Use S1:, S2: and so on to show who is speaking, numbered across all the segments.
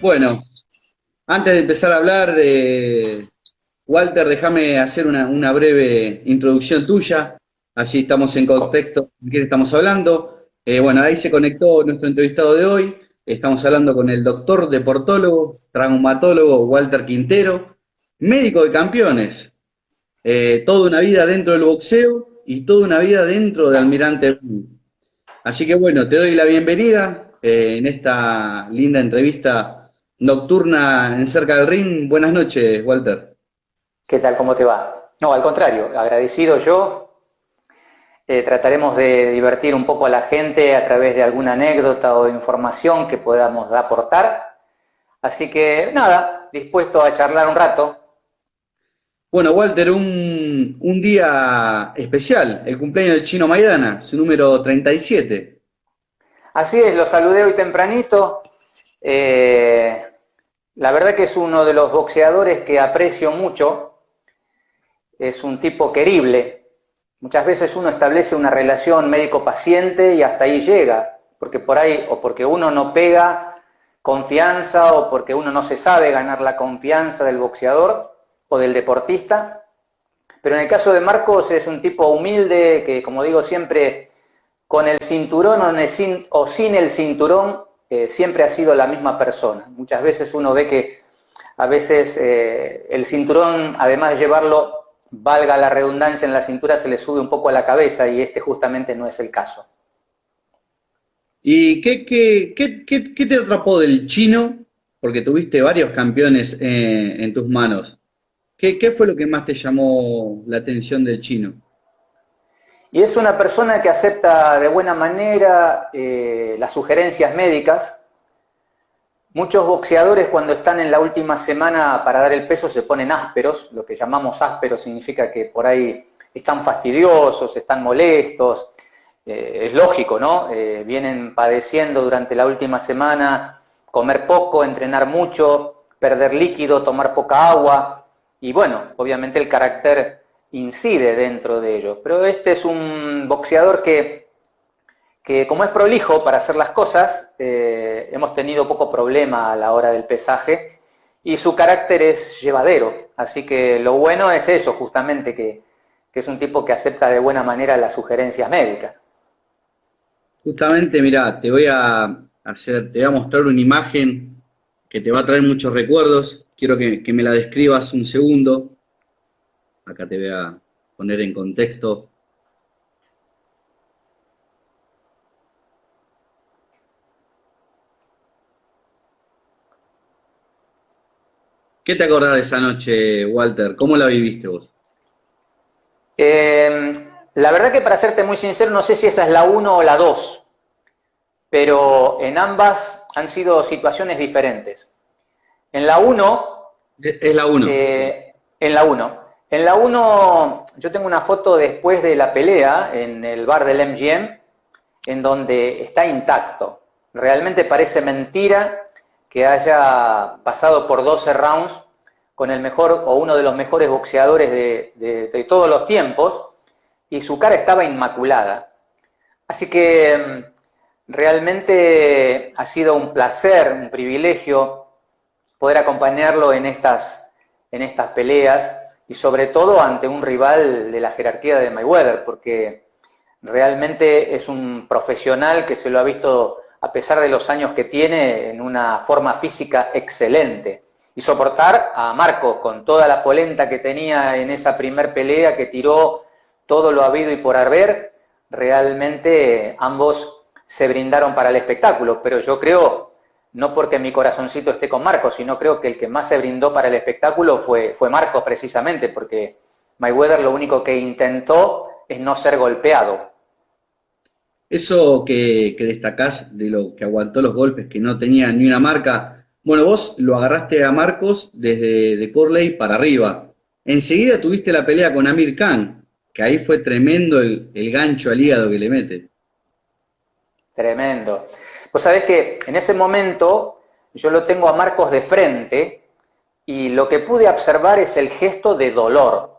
S1: Bueno, antes de empezar a hablar, Walter, déjame hacer una breve introducción tuya, así estamos en
S2: Co-
S1: contexto de quién estamos hablando. Bueno, ahí se conectó nuestro entrevistado de hoy. Estamos hablando con el doctor deportólogo, traumatólogo Walter Quintero, médico de campeones, toda una vida dentro del boxeo y toda una vida dentro de Almirante Brown. Así que bueno, te doy la bienvenida en esta linda entrevista nocturna en Cerca del Ring. Buenas noches, Walter.
S2: ¿Qué tal? ¿Cómo te va? No, al contrario, agradecido yo. Trataremos de divertir un poco a la gente a través de alguna anécdota o información que podamos aportar. Así que nada, dispuesto a charlar un rato.
S1: Bueno, Walter, un día especial, el cumpleaños del Chino Maidana, su número 37.
S2: Así es, lo saludé hoy tempranito. Eh, la verdad que es uno de los boxeadores que aprecio mucho. Es un tipo querible. Muchas veces uno establece una relación médico-paciente y hasta ahí llega, porque por ahí, o porque uno no pega confianza, o porque uno no se sabe ganar la confianza del boxeador o del deportista. Pero en el caso de Marcos es un tipo humilde que, como digo siempre, con el cinturón o sin el cinturón, siempre ha sido la misma persona. Muchas veces uno ve que a veces el cinturón, además de llevarlo, valga la redundancia, en la cintura se le sube un poco a la cabeza, y este justamente no es el caso.
S1: ¿Y qué te atrapó del Chino? Porque tuviste varios campeones en tus manos. ¿Qué fue lo que más te llamó la atención del Chino?
S2: Y es una persona que acepta de buena manera las sugerencias médicas. Muchos boxeadores, cuando están en la última semana para dar el peso, se ponen ásperos. Lo que llamamos ásperos significa que por ahí están fastidiosos, están molestos. Es lógico, ¿no? Vienen padeciendo durante la última semana comer poco, entrenar mucho, perder líquido, tomar poca agua. Y bueno, obviamente el carácter incide dentro de ello. Pero este es un boxeador que como es prolijo para hacer las cosas, hemos tenido poco problema a la hora del pesaje, y su carácter es llevadero. Así que lo bueno es eso, justamente, que es un tipo que acepta de buena manera las sugerencias médicas.
S1: Justamente, mira, te voy a mostrar una imagen que te va a traer muchos recuerdos. Quiero que me la describas un segundo. Acá te voy a poner en contexto. ¿Qué te acordás de esa noche, Walter? ¿Cómo la viviste vos?
S2: La verdad que, para serte muy sincero, no sé si esa es la uno o la 2, pero en ambas han sido situaciones diferentes. En la uno,
S1: Es la uno.
S2: en la uno, en la uno yo tengo una foto después de la pelea en el bar del MGM, en donde está intacto. Realmente parece mentira que haya pasado por 12 rounds con el mejor o uno de los mejores boxeadores de todos los tiempos, y su cara estaba inmaculada. Así que realmente ha sido un placer, un privilegio poder acompañarlo en estas peleas, y sobre todo ante un rival de la jerarquía de Mayweather, porque realmente es un profesional que se lo ha visto, a pesar de los años que tiene, en una forma física excelente. Y soportar a Marco con toda la polenta que tenía en esa primer pelea, que tiró todo lo habido y por haber, realmente ambos se brindaron para el espectáculo. Pero yo creo, no porque mi corazoncito esté con Marco, sino creo que el que más se brindó para el espectáculo fue Marco, precisamente, porque Mayweather lo único que intentó es no ser golpeado.
S1: Eso que destacás de lo que aguantó los golpes, que no tenía ni una marca. Bueno, vos lo agarraste a Marcos desde de Corley para arriba. Enseguida tuviste la pelea con Amir Khan, que ahí fue tremendo el gancho al hígado que le mete.
S2: Tremendo. Pues sabés que en ese momento yo lo tengo a Marcos de frente, y lo que pude observar es el gesto de dolor.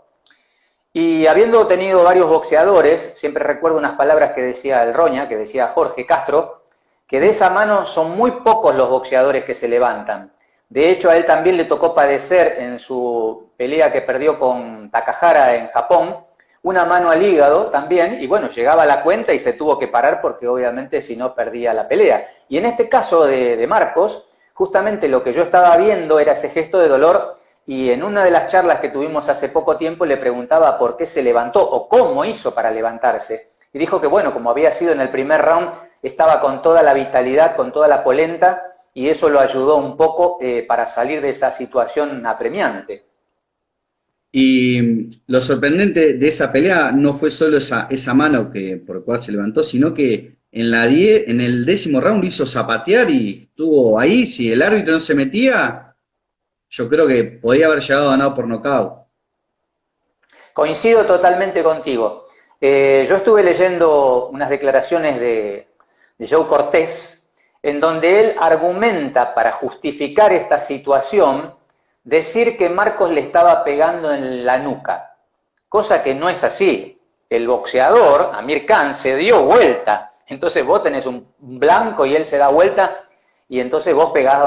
S2: Y habiendo tenido varios boxeadores, siempre recuerdo unas palabras que decía el Roña, que decía Jorge Castro, que de esa mano son muy pocos los boxeadores que se levantan. De hecho, a él también le tocó padecer en su pelea que perdió con Takahara en Japón, una mano al hígado también, y bueno, llegaba a la cuenta y se tuvo que parar porque obviamente si no perdía la pelea. Y en este caso de Marcos, justamente lo que yo estaba viendo era ese gesto de dolor, y en una de las charlas que tuvimos hace poco tiempo le preguntaba por qué se levantó o cómo hizo para levantarse. Y dijo que bueno, como había sido en el primer round, estaba con toda la vitalidad, con toda la polenta, y eso lo ayudó un poco para salir de esa situación apremiante.
S1: Y lo sorprendente de esa pelea no fue solo esa mano por la cual se levantó, sino que en el 10.º round lo hizo zapatear y estuvo ahí. Si el árbitro no se metía, yo creo que podía haber llegado ganado por nocaut.
S2: Coincido totalmente contigo. Yo estuve leyendo unas declaraciones de Joe Cortés, en donde él argumenta para justificar esta situación, decir que Marcos le estaba pegando en la nuca, cosa que no es así. El boxeador, Amir Khan, se dio vuelta, entonces vos tenés un blanco y él se da vuelta, y entonces vos pegás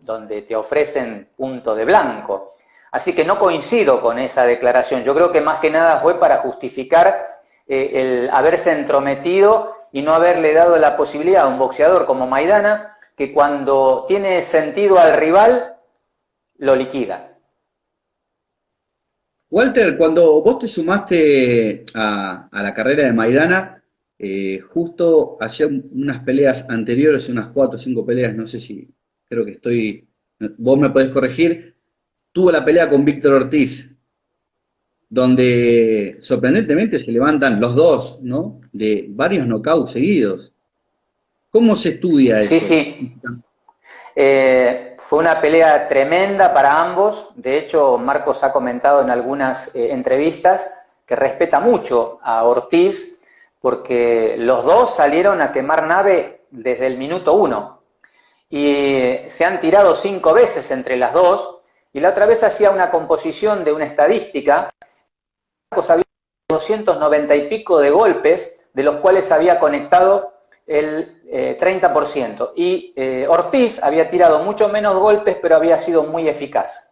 S2: donde te ofrecen punto de blanco. Así que no coincido con esa declaración. Yo creo que más que nada fue para justificar el haberse entrometido y no haberle dado la posibilidad a un boxeador como Maidana, que cuando tiene sentido al rival, lo liquida.
S1: Walter, cuando vos te sumaste a la carrera de Maidana, justo hacía unas peleas anteriores, unas 4 o 5 peleas, no sé si, creo que vos me podés corregir, tuvo la pelea con Víctor Ortiz, donde sorprendentemente se levantan los dos, ¿no? De varios knockouts seguidos. ¿Cómo se estudia
S2: Sí,
S1: eso?
S2: sí. Fue una pelea tremenda para ambos. De hecho, Marcos ha comentado en algunas entrevistas que respeta mucho a Ortiz porque los dos salieron a quemar nave desde el minuto 1 y se han tirado 5 veces entre las dos, y la otra vez hacía una composición de una estadística. Marcos había 290 y pico de golpes, de los cuales había conectado el 30%, y Ortiz había tirado mucho menos golpes, pero había sido muy eficaz.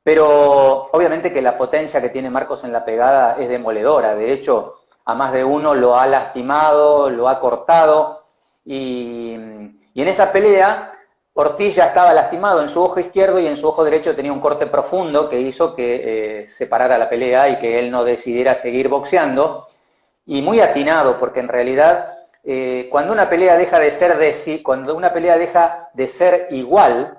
S2: Pero obviamente que la potencia que tiene Marcos en la pegada es demoledora. De hecho, a más de uno lo ha lastimado, lo ha cortado, y en esa pelea Ortiz ya estaba lastimado en su ojo izquierdo y en su ojo derecho tenía un corte profundo que hizo que se parara la pelea y que él no decidiera seguir boxeando, y muy atinado, porque en realidad cuando una pelea deja de ser cuando una pelea deja de ser igual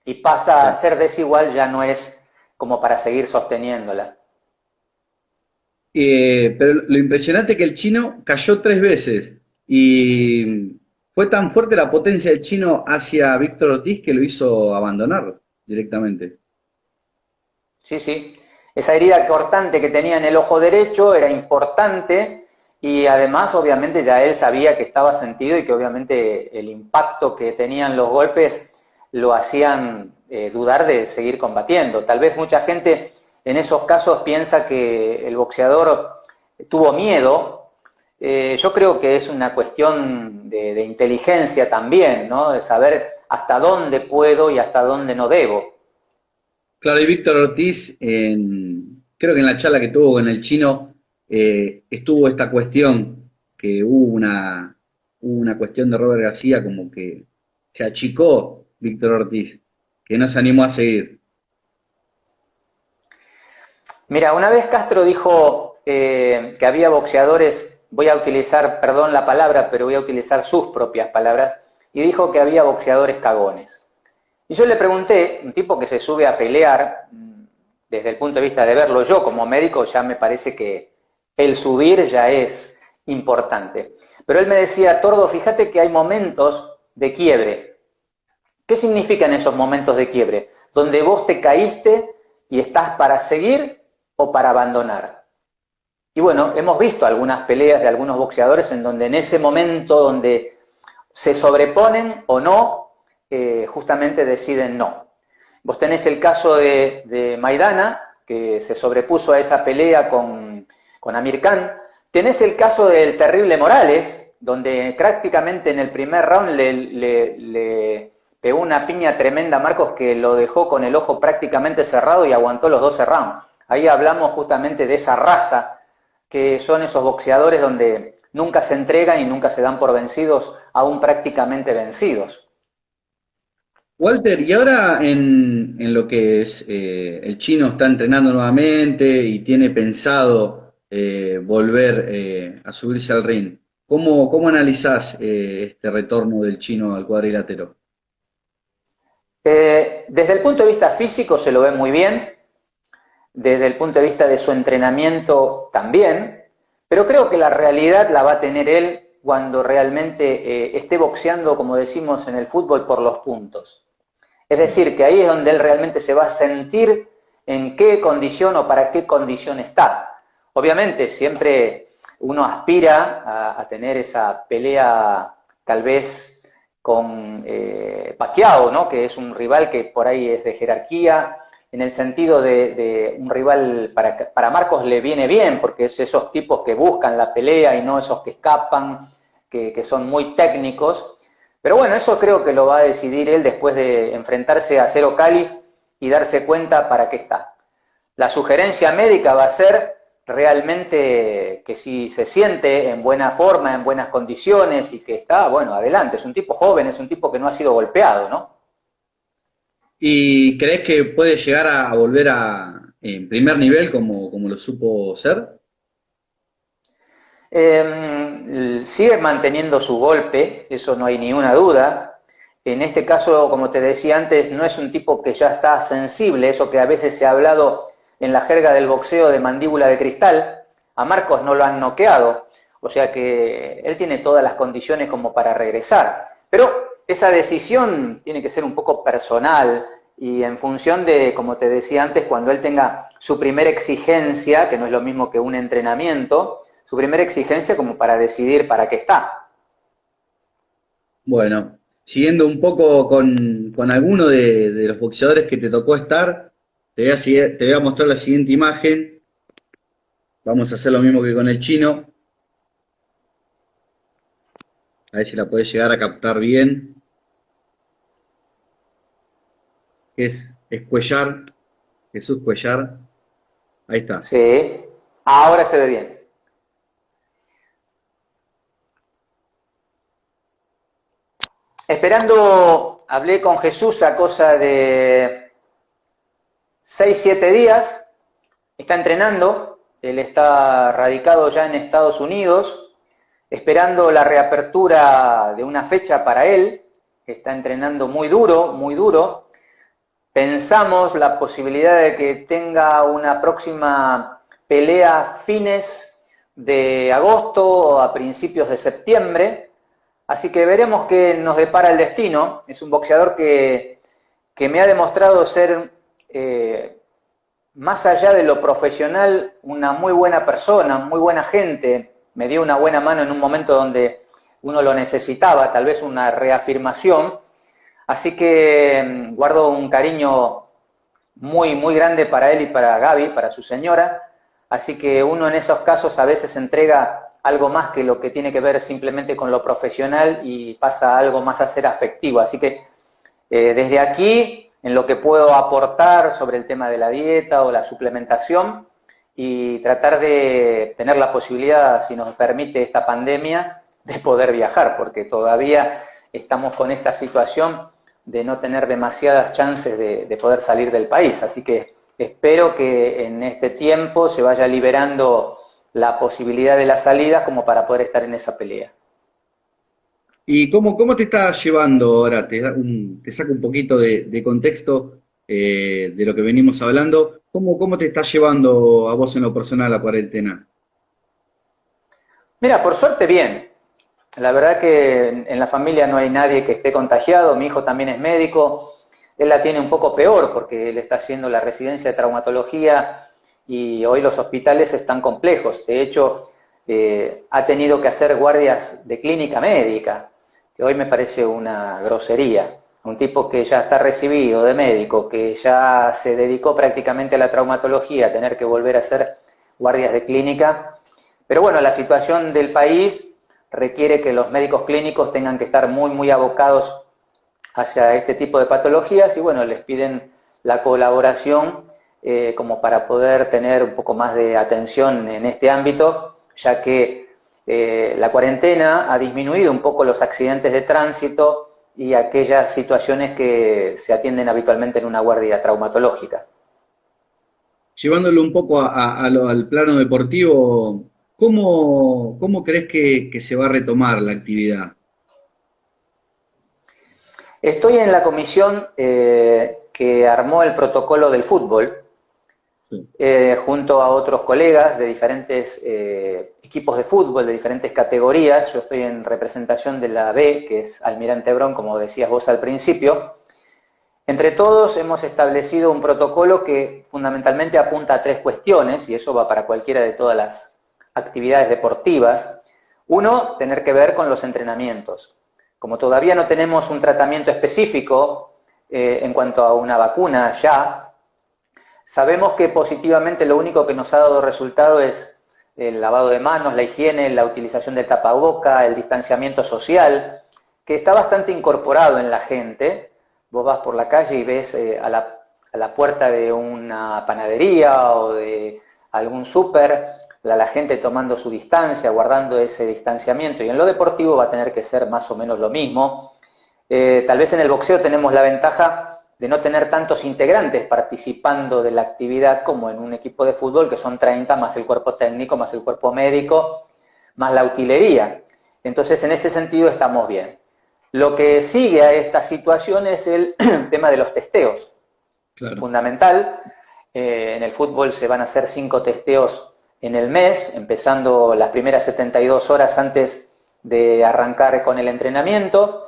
S2: y pasa a ser desigual, ya no es como para seguir sosteniéndola.
S1: Pero lo impresionante es que el chino cayó 3 veces y fue tan fuerte la potencia del chino hacia Víctor Ortiz que lo hizo abandonar directamente.
S2: Sí, sí. Esa herida cortante que tenía en el ojo derecho era importante, y además obviamente ya él sabía que estaba sentido y que obviamente el impacto que tenían los golpes lo hacían dudar de seguir combatiendo. Tal vez mucha gente en esos casos piensa que el boxeador tuvo miedo. Yo creo que es una cuestión de inteligencia también, ¿no? De saber hasta dónde puedo y hasta dónde no debo.
S1: Claro, y Víctor Ortiz, creo que en la charla que tuvo con el chino, estuvo esta cuestión, que hubo una cuestión de Robert García, como que se achicó Víctor Ortiz, que no se animó a seguir.
S2: Mira, una vez Castro dijo que había boxeadores, voy a utilizar, perdón la palabra, pero voy a utilizar sus propias palabras, y dijo que había boxeadores cagones. Y yo le pregunté, un tipo que se sube a pelear, desde el punto de vista de verlo yo como médico, ya me parece que el subir ya es importante. Pero él me decía, Tordo, fíjate que hay momentos de quiebre. ¿Qué significan esos momentos de quiebre? Donde vos te caíste y estás para seguir o para abandonar. Y bueno, hemos visto algunas peleas de algunos boxeadores en donde en ese momento donde se sobreponen o no, justamente deciden no. Vos tenés el caso de Maidana, que se sobrepuso a esa pelea con Amir Khan. Tenés el caso del terrible Morales, donde prácticamente en el primer round le pegó una piña tremenda a Marcos que lo dejó con el ojo prácticamente cerrado y aguantó los 12 rounds. Ahí hablamos justamente de esa raza, que son esos boxeadores donde nunca se entregan y nunca se dan por vencidos, aún prácticamente vencidos.
S1: Walter, y ahora en lo que es el chino está entrenando nuevamente y tiene pensado volver a subirse al ring, ¿cómo analizás este retorno del chino al cuadrilátero?
S2: Desde el punto de vista físico se lo ve muy bien, desde el punto de vista de su entrenamiento también, pero creo que la realidad la va a tener él cuando realmente esté boxeando, como decimos en el fútbol, por los puntos. Es decir, que ahí es donde él realmente se va a sentir en qué condición o para qué condición está. Obviamente, siempre uno aspira a tener esa pelea tal vez con Pacquiao, ¿no? Que es un rival que por ahí es de jerarquía, en el sentido de un rival para Marcos le viene bien, porque es esos tipos que buscan la pelea y no esos que escapan, que son muy técnicos. Pero bueno, eso creo que lo va a decidir él después de enfrentarse a Cero Cali y darse cuenta para qué está. La sugerencia médica va a ser realmente que si se siente en buena forma, en buenas condiciones y que está, bueno, adelante, es un tipo joven, es un tipo que no ha sido golpeado, ¿no?
S1: ¿Y crees que puede llegar a volver en primer nivel como lo supo ser?
S2: Sigue manteniendo su golpe, eso no hay ni una duda. En este caso, como te decía antes, no es un tipo que ya está sensible, eso que a veces se ha hablado en la jerga del boxeo de mandíbula de cristal. A Marcos no lo han noqueado, o sea que él tiene todas las condiciones como para regresar. Pero esa decisión tiene que ser un poco personal y en función de, como te decía antes, cuando él tenga su primera exigencia, que no es lo mismo que un entrenamiento, su primera exigencia como para decidir para qué está.
S1: Bueno, siguiendo un poco con alguno de los boxeadores que te tocó estar, te voy a mostrar la siguiente imagen. Vamos a hacer lo mismo que con el chino. A ver si la podés llegar a captar bien. Es Cuellar, Jesús Cuellar. Ahí está.
S2: Sí, ahora se ve bien. Esperando, hablé con Jesús a cosa de 6, 7 días, está entrenando, él está radicado ya en Estados Unidos, esperando la reapertura de una fecha para él, está entrenando muy duro, muy duro. Pensamos la posibilidad de que tenga una próxima pelea a fines de agosto o a principios de septiembre, así que veremos qué nos depara el destino. Es un boxeador que me ha demostrado ser, más allá de lo profesional, una muy buena persona, muy buena gente. Me dio una buena mano en un momento donde uno lo necesitaba, tal vez una reafirmación. Así que guardo un cariño muy, muy grande para él y para Gaby, para su señora. Así que uno en esos casos a veces entrega algo más que lo que tiene que ver simplemente con lo profesional y pasa algo más a ser afectivo. Así que desde aquí, en lo que puedo aportar sobre el tema de la dieta o la suplementación y tratar de tener la posibilidad, si nos permite esta pandemia, de poder viajar, porque todavía estamos con esta situación de no tener demasiadas chances de poder salir del país. Así que espero que en este tiempo se vaya liberando la posibilidad de las salidas como para poder estar en esa pelea.
S1: ¿Y cómo te está llevando ahora? Te saco un poquito de contexto de lo que venimos hablando. ¿Cómo te está llevando a vos en lo personal la cuarentena?
S2: Mira, por suerte bien. La verdad que en la familia no hay nadie que esté contagiado, mi hijo también es médico, él la tiene un poco peor porque él está haciendo la residencia de traumatología y hoy los hospitales están complejos. De hecho, ha tenido que hacer guardias de clínica médica, que hoy me parece una grosería. Un tipo que ya está recibido de médico, que ya se dedicó prácticamente a la traumatología, a tener que volver a hacer guardias de clínica. Pero bueno, la situación del país requiere que los médicos clínicos tengan que estar muy, muy abocados hacia este tipo de patologías y bueno, les piden la colaboración como para poder tener un poco más de atención en este ámbito, ya que la cuarentena ha disminuido un poco los accidentes de tránsito y aquellas situaciones que se atienden habitualmente en una guardia traumatológica.
S1: Llevándolo un poco al plano deportivo, ¿cómo crees que se va a retomar la actividad?
S2: Estoy en la comisión que armó el protocolo del fútbol,
S1: Sí.
S2: junto a otros colegas de diferentes equipos de fútbol, de diferentes categorías. Yo estoy en representación de la B, que es Almirante Brown, como decías vos al principio. Entre todos hemos establecido un protocolo que fundamentalmente apunta a tres cuestiones, y eso va para cualquiera de todas las actividades deportivas. Uno, tener que ver con los entrenamientos. Como todavía no tenemos un tratamiento específico en cuanto a una vacuna ya, sabemos que positivamente lo único que nos ha dado resultado es el lavado de manos, la higiene, la utilización del tapaboca, el distanciamiento social, que está bastante incorporado en la gente. Vos vas por la calle y ves a la puerta de una panadería o de algún súper, la gente tomando su distancia, guardando ese distanciamiento, y en lo deportivo va a tener que ser más o menos lo mismo. Tal vez en el boxeo tenemos la ventaja de no tener tantos integrantes participando de la actividad como en un equipo de fútbol, que son 30 más el cuerpo técnico, más el cuerpo médico, más la utilería. Entonces, en ese sentido estamos bien. Lo que sigue a esta situación es el tema de los testeos.
S1: Claro.
S2: Fundamental, en el fútbol se van a hacer 5 testeos en el mes, empezando las primeras 72 horas antes de arrancar con el entrenamiento.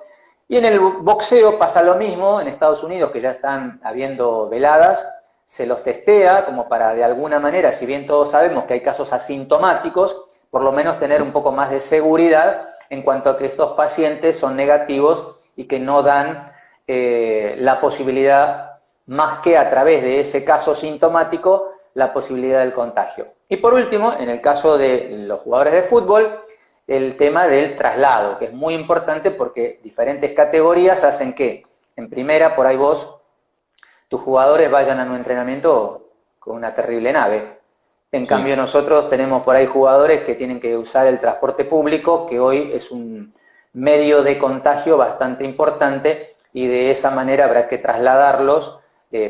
S2: Y en el boxeo pasa lo mismo, en Estados Unidos, que ya están habiendo veladas, se los testea como para de alguna manera, si bien todos sabemos que hay casos asintomáticos, por lo menos tener un poco más de seguridad en cuanto a que estos pacientes son negativos y que no dan la posibilidad, más que a través de ese caso sintomático, la posibilidad del contagio. Y por último, en el caso de los jugadores de fútbol, el tema del traslado, que es muy importante porque diferentes categorías hacen que, en primera, por ahí tus jugadores vayan a un entrenamiento con una terrible nave. En
S1: Sí.
S2: cambio, nosotros tenemos por ahí jugadores que tienen que usar el transporte público, que hoy es un medio de contagio bastante importante, y de esa manera habrá que trasladarlos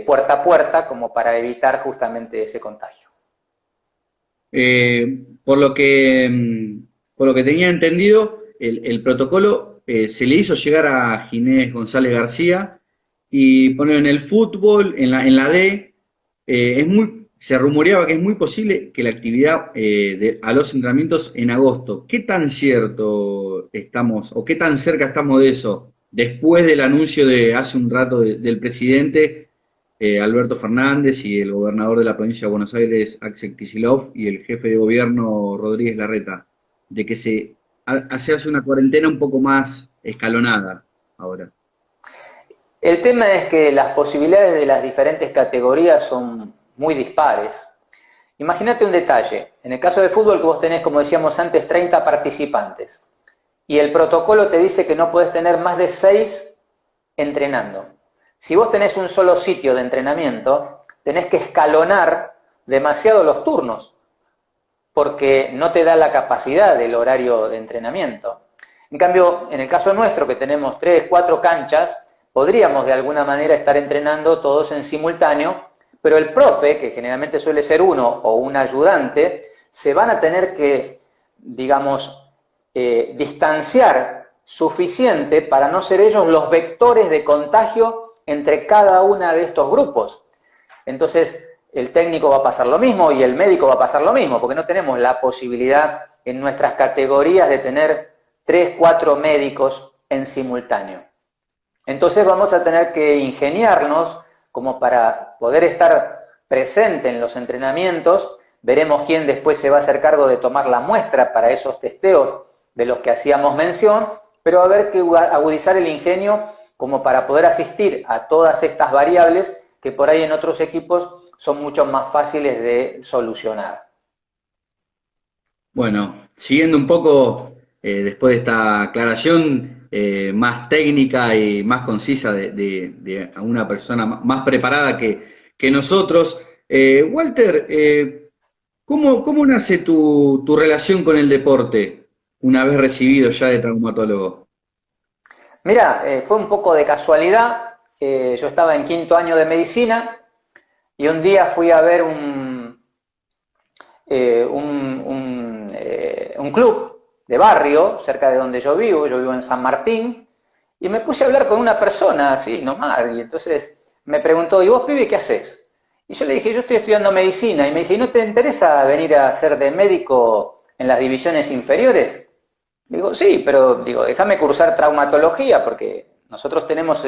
S2: puerta a puerta como para evitar justamente ese contagio.
S1: Por lo por lo que tenía entendido, el protocolo se le hizo llegar a Ginés González García y poner en el fútbol, en la D, se rumoreaba que es muy posible que la actividad a los entrenamientos en agosto. ¿Qué tan cierto estamos o qué tan cerca estamos de eso? Después del anuncio de hace un rato del presidente Alberto Fernández y el gobernador de la provincia de Buenos Aires, Axel Kicillof, y el jefe de gobierno, Rodríguez Larreta, de que se hace una cuarentena un poco más escalonada ahora.
S2: El tema es que las posibilidades de las diferentes categorías son muy dispares. Imagínate un detalle. En el caso de fútbol, que vos tenés, como decíamos antes, 30 participantes. Y el protocolo te dice que no podés tener más de 6 entrenando. Si vos tenés un solo sitio de entrenamiento, tenés que escalonar demasiado los turnos, porque no te da la capacidad del horario de entrenamiento. En cambio, en el caso nuestro, que tenemos 3, 4 canchas, podríamos de alguna manera estar entrenando todos en simultáneo, pero el profe, que generalmente suele ser uno o un ayudante, se van a tener que, digamos, distanciar suficiente para no ser ellos los vectores de contagio entre cada una de estos grupos. Entonces, el técnico va a pasar lo mismo y el médico va a pasar lo mismo, porque no tenemos la posibilidad en nuestras categorías de tener 3, 4 médicos en simultáneo. Entonces vamos a tener que ingeniarnos como para poder estar presente en los entrenamientos. Veremos quién después se va a hacer cargo de tomar la muestra para esos testeos de los que hacíamos mención, pero va a haber que agudizar el ingenio como para poder asistir a todas estas variables que por ahí en otros equipos son mucho más fáciles de solucionar.
S1: Bueno, siguiendo un poco, después de esta aclaración, más técnica y más concisa de una persona más preparada que nosotros. Walter, ¿cómo nace tu relación con el deporte una vez recibido ya de traumatólogo?
S2: Mira, fue un poco de casualidad. Yo estaba en quinto año de medicina y un día fui a ver un club de barrio cerca de donde yo vivo en San Martín, y me puse a hablar con una persona así nomás, y entonces me preguntó, ¿y vos, pibe, qué haces? Y yo le dije, yo estoy estudiando medicina, y me dice, ¿y no te interesa venir a ser de médico en las divisiones inferiores? Digo, sí, pero digo, déjame cursar traumatología, porque nosotros tenemos,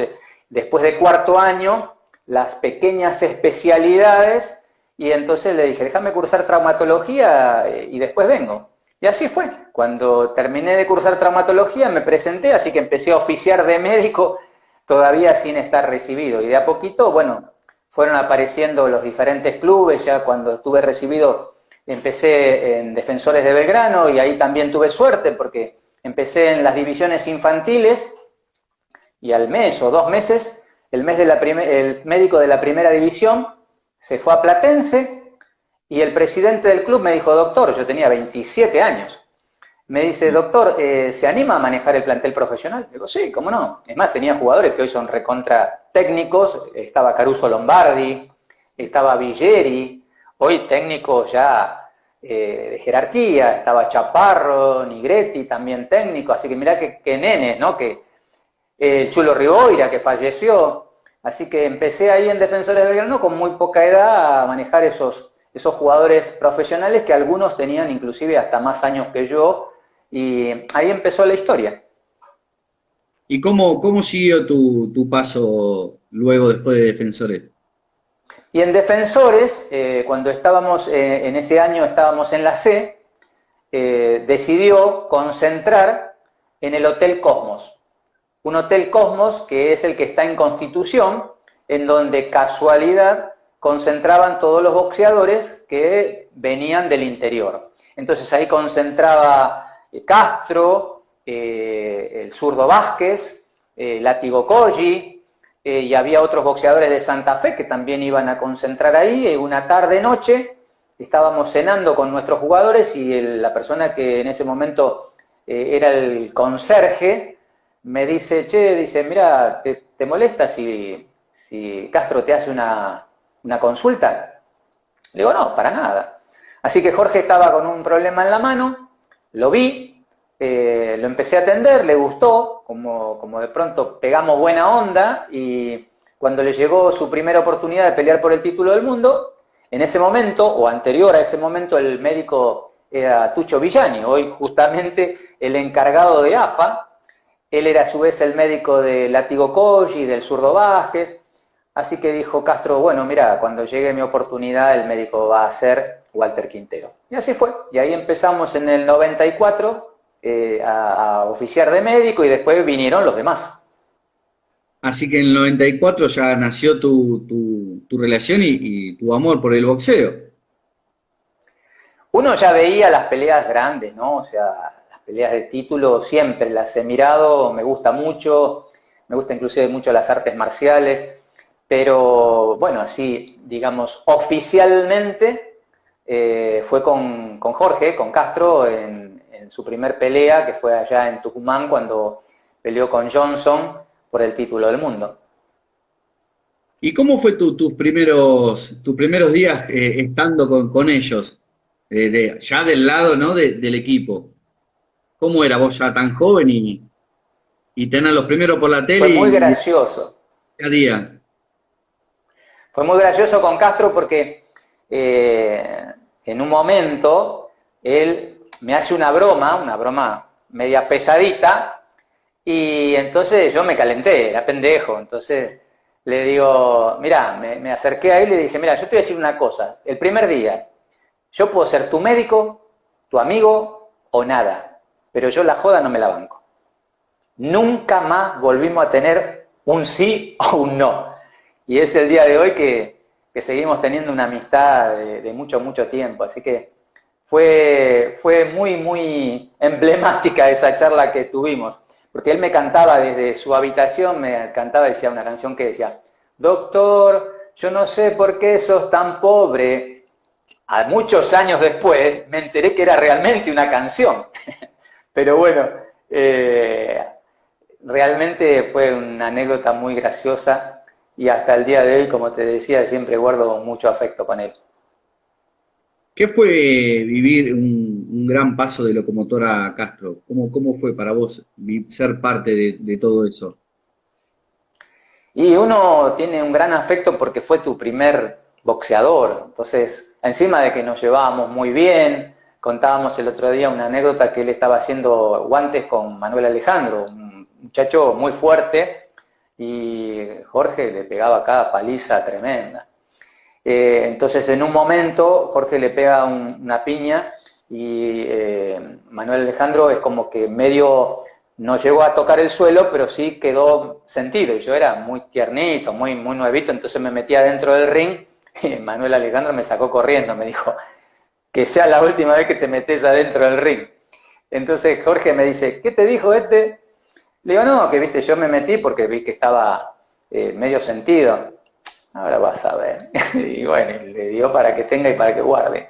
S2: después de cuarto año, las pequeñas especialidades, y entonces le dije, déjame cursar traumatología y después vengo. Y así fue. Cuando terminé de cursar traumatología me presenté, así que empecé a oficiar de médico todavía sin estar recibido. Y de a poquito, bueno, fueron apareciendo los diferentes clubes. Ya cuando estuve recibido empecé en Defensores de Belgrano y ahí también tuve suerte porque empecé en las divisiones infantiles y al mes o 2 meses el médico de la primera división se fue a Platense. Y el presidente del club me dijo, doctor, yo tenía 27 años, me dice, doctor, ¿se anima a manejar el plantel profesional? Digo, sí, cómo no. Es más, tenía jugadores que hoy son recontra técnicos, estaba Caruso Lombardi, estaba Villeri, hoy técnicos ya de jerarquía, estaba Chaparro, Nigretti, también técnico, así que mirá que nenes, ¿no? Que el Chulo Riboira, que falleció, así que empecé ahí en Defensores de Belgrano con muy poca edad a manejar esos jugadores profesionales que algunos tenían inclusive hasta más años que yo, y ahí empezó la historia.
S1: ¿Y cómo siguió tu paso luego después de Defensores?
S2: Y en Defensores, cuando estábamos, en ese año estábamos en la C, decidió concentrar en el Hotel Cosmos. Un Hotel Cosmos que es el que está en Constitución, en donde casualidad concentraban todos los boxeadores que venían del interior. Entonces ahí concentraba Castro, el zurdo Vázquez, Látigo Colli, y había otros boxeadores de Santa Fe que también iban a concentrar ahí. Una tarde-noche estábamos cenando con nuestros jugadores y la persona que en ese momento era el conserje me dice, che, dice, mira, ¿te molesta si Castro te hace una consulta? Le digo, no, para nada. Así que Jorge estaba con un problema en la mano, lo vi, lo empecé a atender, le gustó, como de pronto pegamos buena onda, y cuando le llegó su primera oportunidad de pelear por el título del mundo, en ese momento, o anterior a ese momento, el médico era Tucho Villani, hoy justamente el encargado de AFA. Él era a su vez el médico de Látigo Colli, del zurdo Vázquez. Así que dijo Castro, bueno, mira, cuando llegue mi oportunidad el médico va a ser Walter Quintero. Y así fue. Y ahí empezamos en el 94 a oficiar de médico y después vinieron los demás.
S1: Así que en el 94 ya nació tu relación y tu amor por el boxeo.
S2: Uno ya veía las peleas grandes, ¿no? O sea, las peleas de título siempre las he mirado, me gusta mucho, me gusta inclusive mucho las artes marciales. Pero bueno, así, digamos, oficialmente fue con Jorge, con Castro, en su primer pelea, que fue allá en Tucumán, cuando peleó con Johnson por el título del mundo.
S1: ¿Y cómo fue tus primeros días estando con ellos? Ya del lado, ¿no? Del equipo. ¿Cómo era vos ya tan joven y tener los primeros por la
S2: Fue
S1: tele
S2: muy
S1: y
S2: gracioso.
S1: cada día?
S2: Fue muy gracioso con Castro porque en un momento él me hace una broma media pesadita, y entonces yo me calenté, era pendejo. Entonces le digo, mira, me acerqué a él y le dije, mira, yo te voy a decir una cosa. El primer día, yo puedo ser tu médico, tu amigo o nada, pero yo la joda no me la banco. Nunca más volvimos a tener un sí o un no. Y es el día de hoy que seguimos teniendo una amistad de mucho, mucho tiempo. Así que fue muy, muy emblemática esa charla que tuvimos. porque él me cantaba desde su habitación, me cantaba, decía una canción que decía, doctor, yo no sé por qué sos tan pobre. A muchos años después me enteré que era realmente una canción. Pero bueno, realmente fue una anécdota muy graciosa y hasta el día de hoy, como te decía, siempre guardo mucho afecto con él.
S1: ¿Qué fue vivir un gran paso de Locomotora Castro? ¿Cómo fue para vos ser parte de todo eso?
S2: Y uno tiene un gran afecto porque fue tu primer boxeador. Entonces, encima de que nos llevábamos muy bien, contábamos el otro día una anécdota que él estaba haciendo guantes con Manuel Alejandro, un muchacho muy fuerte, y Jorge le pegaba cada paliza tremenda. Entonces, en un momento, Jorge le pega una piña y Manuel Alejandro es como que medio no llegó a tocar el suelo, pero sí quedó sentido. Y yo era muy tiernito, muy nuevito, entonces me metí adentro del ring y Manuel Alejandro me sacó corriendo, me dijo, que sea la última vez que te metes adentro del ring. Entonces Jorge me dice, ¿qué te dijo este? Le digo, no, que viste, yo me metí porque vi que estaba medio sentido. Ahora vas a ver. Y bueno, le dio para que tenga y para que guarde.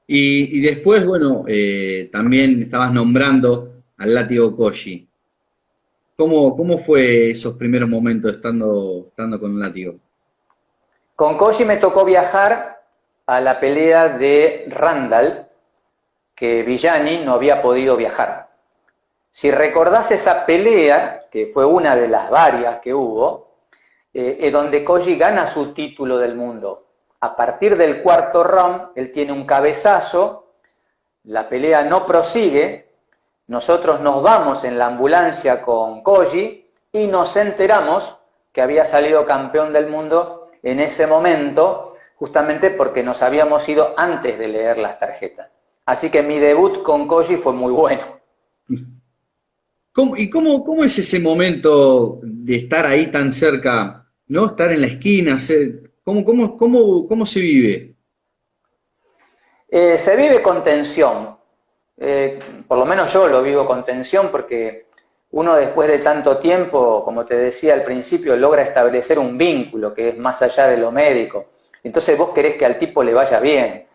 S1: Y después, bueno, también estabas nombrando al látigo Koji. ¿Cómo fue esos primeros momentos estando con un látigo?
S2: Con Koji me tocó viajar a la pelea de Randall, que Villani no había podido viajar. Si recordás esa pelea, que fue una de las varias que hubo, es donde Koji gana su título del mundo. A partir del cuarto round, él tiene un cabezazo, la pelea no prosigue, nosotros nos vamos en la ambulancia con Koji y nos enteramos que había salido campeón del mundo en ese momento, justamente porque nos habíamos ido antes de leer las tarjetas. Así que mi debut con Koji fue muy bueno.
S1: ¿Cómo es ese momento de estar ahí tan cerca, ¿no? Estar en la esquina, ¿cómo se vive?
S2: Se vive con tensión, por lo menos yo lo vivo con tensión porque uno después de tanto tiempo, como te decía al principio, logra establecer un vínculo que es más allá de lo médico. Entonces vos querés que al tipo le vaya bien,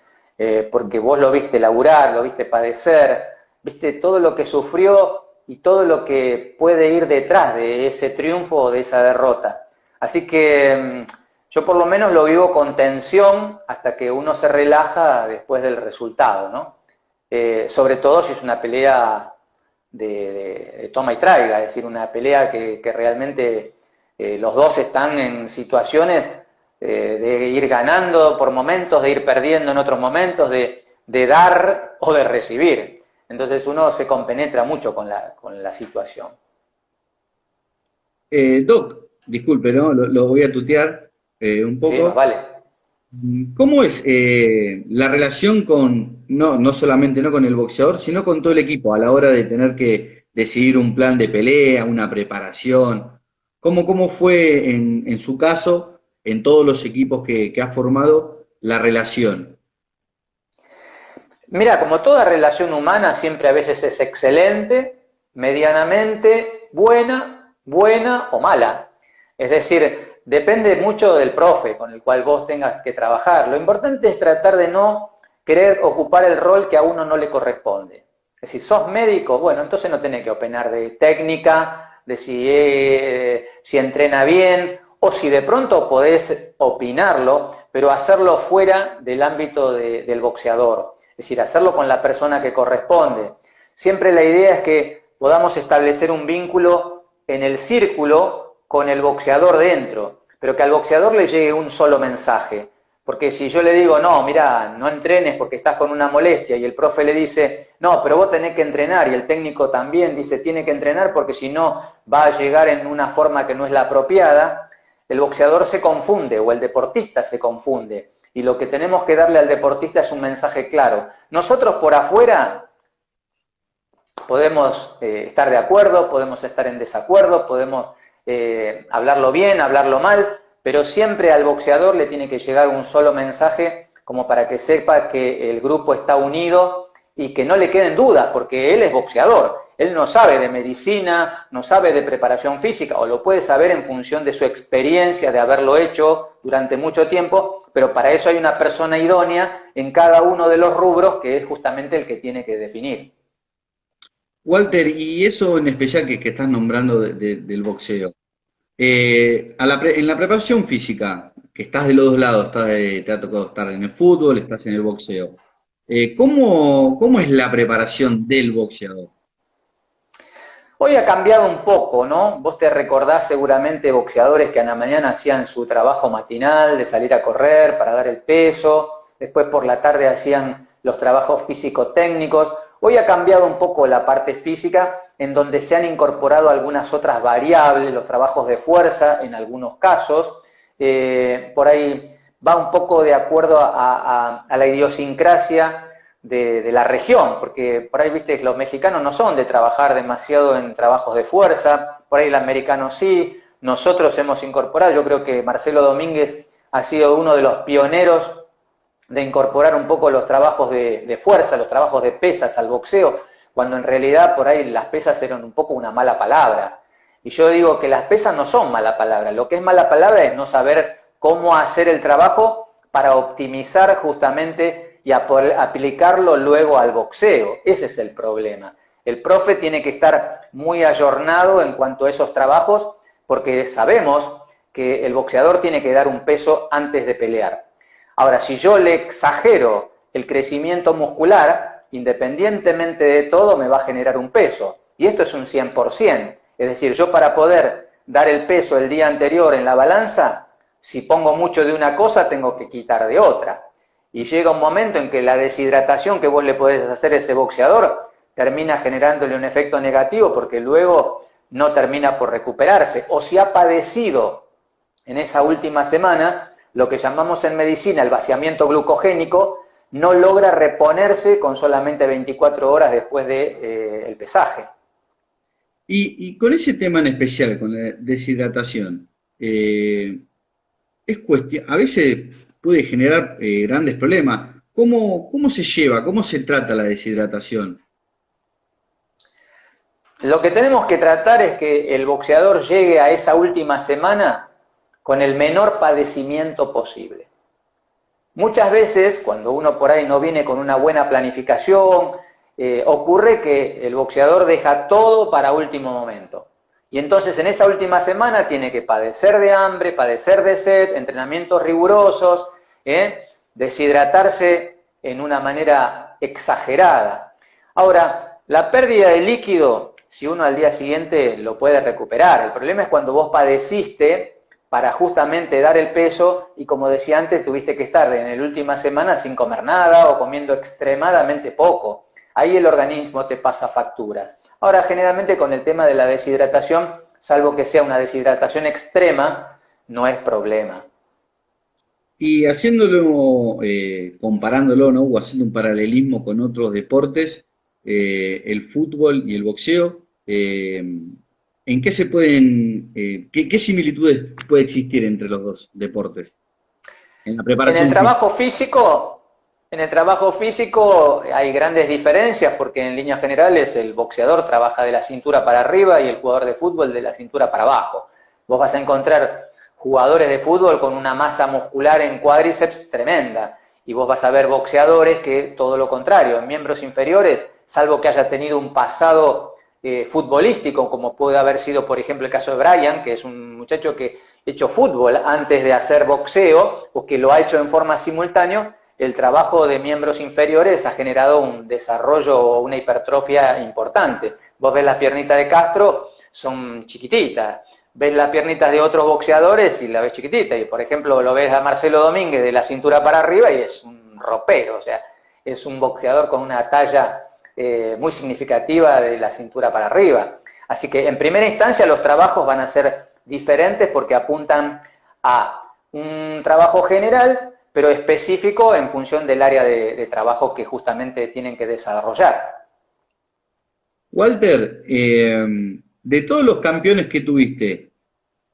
S2: porque vos lo viste laburar, lo viste padecer, viste todo lo que sufrió y todo lo que puede ir detrás de ese triunfo o de esa derrota. Así que yo por lo menos lo vivo con tensión hasta que uno se relaja después del resultado, ¿no? Sobre todo si es una pelea de toma y traiga, es decir, una pelea que realmente los dos están en situaciones de ir ganando por momentos, de ir perdiendo en otros momentos, de dar o de recibir. Entonces uno se compenetra mucho con la situación.
S1: Doc, disculpe, ¿no? Lo voy a tutear un
S2: Sí, más
S1: poco.
S2: vale.
S1: ¿Cómo es la relación con, no solamente no con el boxeador, sino con todo el equipo a la hora de tener que decidir un plan de pelea, una preparación? ¿Cómo fue en su caso, en todos los equipos que ha formado, la relación?
S2: Mira, como toda relación humana, siempre a veces es excelente, medianamente, buena o mala. Es decir, depende mucho del profe con el cual vos tengas que trabajar. Lo importante es tratar de no querer ocupar el rol que a uno no le corresponde. Es decir, sos médico, bueno, entonces no tenés que opinar de técnica, de si entrena bien, o si de pronto podés opinarlo, pero hacerlo fuera del ámbito del boxeador. Es decir, hacerlo con la persona que corresponde. Siempre la idea es que podamos establecer un vínculo en el círculo con el boxeador dentro, pero que al boxeador le llegue un solo mensaje. Porque si yo le digo, no, mira, no entrenes porque estás con una molestia, y el profe le dice, no, pero vos tenés que entrenar, y el técnico también dice, tiene que entrenar porque si no va a llegar en una forma que no es la apropiada, el boxeador se confunde o el deportista se confunde. Y lo que tenemos que darle al deportista es un mensaje claro. Nosotros por afuera podemos estar de acuerdo, podemos estar en desacuerdo, podemos hablarlo bien, hablarlo mal, pero siempre al boxeador le tiene que llegar un solo mensaje como para que sepa que el grupo está unido y que no le queden dudas, porque él es boxeador. Él no sabe de medicina, no sabe de preparación física, o lo puede saber en función de su experiencia de haberlo hecho durante mucho tiempo, pero para eso hay una persona idónea en cada uno de los rubros que es justamente el que tiene que definir.
S1: Walter, y eso en especial que estás nombrando del boxeo. En la preparación física, que estás de los dos lados, te ha tocado estar en el fútbol, estás en el boxeo. ¿Cómo es la preparación del boxeador?
S2: Hoy ha cambiado un poco, ¿no? Vos te recordás seguramente boxeadores que a la mañana hacían su trabajo matinal de salir a correr para dar el peso, después por la tarde hacían los trabajos físico-técnicos. Hoy ha cambiado un poco la parte física, en donde se han incorporado algunas otras variables, los trabajos de fuerza en algunos casos. Por ahí va un poco de acuerdo a la idiosincrasia de la región, porque por ahí, viste, los mexicanos no son de trabajar demasiado en trabajos de fuerza, por ahí el americano sí, nosotros hemos incorporado, yo creo que Marcelo Domínguez ha sido uno de los pioneros de incorporar un poco los trabajos de fuerza, los trabajos de pesas al boxeo, cuando en realidad por ahí las pesas eran un poco una mala palabra. Y yo digo que las pesas no son mala palabra, lo que es mala palabra es no saber cómo hacer el trabajo para optimizar justamente y aplicarlo luego al boxeo. Ese es el problema. El profe tiene que estar muy ayornado en cuanto a esos trabajos, porque sabemos que el boxeador tiene que dar un peso antes de pelear. Ahora, si yo le exagero el crecimiento muscular, independientemente de todo, me va a generar un peso. Y esto es un 100%. Es decir, yo para poder dar el peso el día anterior en la balanza, si pongo mucho de una cosa, tengo que quitar de otra. Y llega un momento en que la deshidratación que vos le podés hacer a ese boxeador termina generándole un efecto negativo porque luego no termina por recuperarse. O si ha padecido en esa última semana lo que llamamos en medicina el vaciamiento glucogénico, no logra reponerse con solamente 24 horas después del pesaje.
S1: Y con ese tema en especial, con la deshidratación, es cuestión, a veces puede generar grandes problemas. ¿Cómo se lleva, cómo se trata la deshidratación?
S2: Lo que tenemos que tratar es que el boxeador llegue a esa última semana con el menor padecimiento posible. Muchas veces, cuando uno por ahí no viene con una buena planificación, ocurre que el boxeador deja todo para último momento. Y entonces en esa última semana tiene que padecer de hambre, padecer de sed, entrenamientos rigurosos, deshidratarse en una manera exagerada. Ahora, la pérdida de líquido, si uno al día siguiente lo puede recuperar. El problema es cuando vos padeciste para justamente dar el peso y, como decía antes, tuviste que estar en la última semana sin comer nada o comiendo extremadamente poco. Ahí el organismo te pasa facturas. Ahora, generalmente con el tema de la deshidratación, salvo que sea una deshidratación extrema, no es problema.
S1: Y haciéndolo, comparándolo, ¿no? O haciendo un paralelismo con otros deportes, el fútbol y el boxeo, ¿en qué se pueden, qué similitudes puede existir entre los dos deportes? En la
S2: En el
S1: preparación física.
S2: trabajo físico, en el trabajo físico hay grandes diferencias porque en líneas generales el boxeador trabaja de la cintura para arriba y el jugador de fútbol de la cintura para abajo. Vos vas a encontrar jugadores de fútbol con una masa muscular en cuádriceps tremenda y vos vas a ver boxeadores que todo lo contrario, en miembros inferiores, salvo que haya tenido un pasado futbolístico, como puede haber sido, por ejemplo, el caso de Brian, que es un muchacho que ha hecho fútbol antes de hacer boxeo, o que lo ha hecho en forma simultánea, el trabajo de miembros inferiores ha generado un desarrollo o una hipertrofia importante. Vos ves las piernitas de Castro, son chiquititas. Ves las piernitas de otros boxeadores y la ves chiquitita. Y, por ejemplo, lo ves a Marcelo Domínguez de la cintura para arriba y es un ropero. O sea, es un boxeador con una talla muy significativa de la cintura para arriba. Así que en primera instancia los trabajos van a ser diferentes porque apuntan a un trabajo general, pero específico en función del área de trabajo que justamente tienen que desarrollar.
S1: Walter, de todos los campeones que tuviste,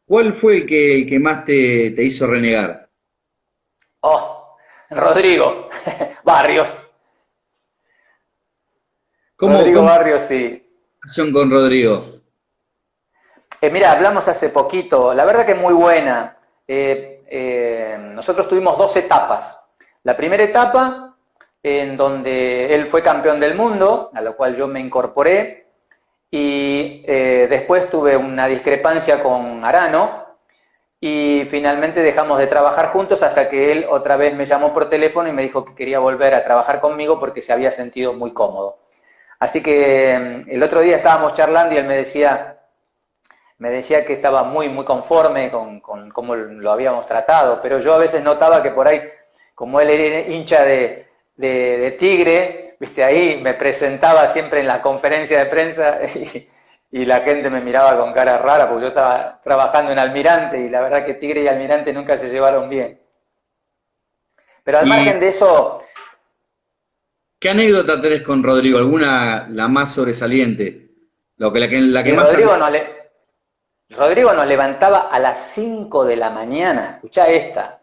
S1: ¿cuál fue el que más te hizo renegar?
S2: Oh, Rodrigo Barrios.
S1: ¿Cómo,
S2: Rodrigo
S1: cómo,
S2: Barrios, sí.
S1: relación con Rodrigo?
S2: Mira, hablamos hace poquito, la verdad que muy buena. Nosotros tuvimos dos etapas. La primera etapa, en donde él fue campeón del mundo, a lo cual yo me incorporé, y después tuve una discrepancia con Arano, y finalmente dejamos de trabajar juntos hasta que él otra vez me llamó por teléfono y me dijo que quería volver a trabajar conmigo porque se había sentido muy cómodo. Así que el otro día estábamos charlando y él me decía que estaba muy, muy conforme con cómo lo habíamos tratado, pero yo a veces notaba que por ahí, como él era hincha de Tigre, viste, ahí me presentaba siempre en la conferencia de prensa y la gente me miraba con cara rara porque yo estaba trabajando en Almirante y la verdad que Tigre y Almirante nunca se llevaron bien. Pero al
S1: ¿Y
S2: margen de eso,
S1: qué anécdota tenés con Rodrigo? ¿Alguna, la más sobresaliente? La que
S2: y
S1: más
S2: Rodrigo nos levantaba a las 5 de la mañana, escuchá esta.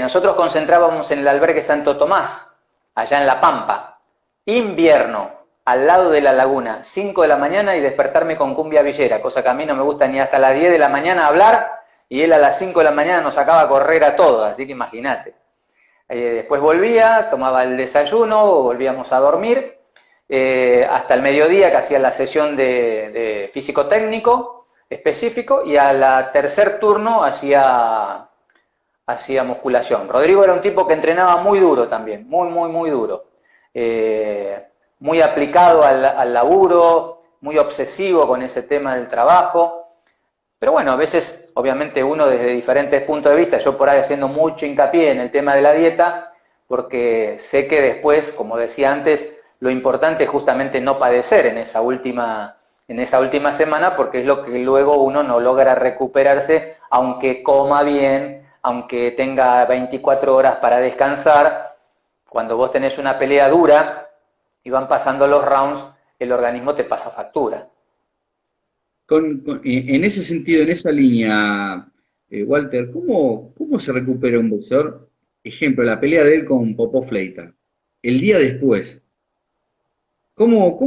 S2: Nosotros concentrábamos en el albergue Santo Tomás, allá en La Pampa, invierno, al lado de la laguna, 5 de la mañana y despertarme con cumbia villera, cosa que a mí no me gusta ni hasta las 10 de la mañana hablar, y él a las 5 de la mañana nos sacaba a correr a todos, así que imagínate. Después volvía, tomaba el desayuno, volvíamos a dormir, hasta el mediodía que hacía la sesión de físico-técnico específico, y a la tercer turno hacía musculación. Rodrigo era un tipo que entrenaba muy duro también, muy, muy, muy duro. Muy aplicado al laburo, muy obsesivo con ese tema del trabajo. Pero bueno, a veces, obviamente, uno desde diferentes puntos de vista, yo por ahí haciendo mucho hincapié en el tema de la dieta, porque sé que después, como decía antes, lo importante es justamente no padecer en esa última semana, porque es lo que luego uno no logra recuperarse, aunque coma bien, aunque tenga 24 horas para descansar. Cuando vos tenés una pelea dura y van pasando los rounds, el organismo te pasa factura.
S1: en ese sentido, en esa línea, Walter, ¿cómo se recupera un boxeador? Ejemplo, la pelea de él con Popó Fleita. El día después, ¿cómo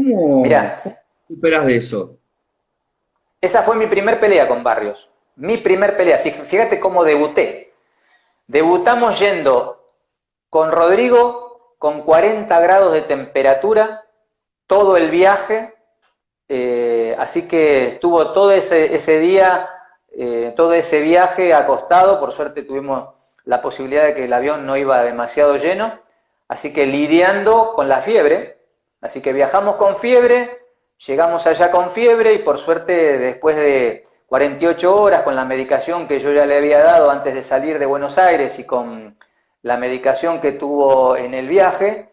S2: Mirá,
S1: recuperas de eso?
S2: esa fue mi primer pelea con Barrios. Mi primer pelea. Fíjate cómo debuté. Debutamos yendo con Rodrigo con 40 grados de temperatura todo el viaje. Así que estuvo todo ese día, todo ese viaje acostado. Por suerte tuvimos la posibilidad de que el avión no iba demasiado lleno. Así que lidiando con la fiebre. Así que viajamos con fiebre, llegamos allá con fiebre y por suerte después de 48 horas con la medicación que yo ya le había dado antes de salir de Buenos Aires y con la medicación que tuvo en el viaje,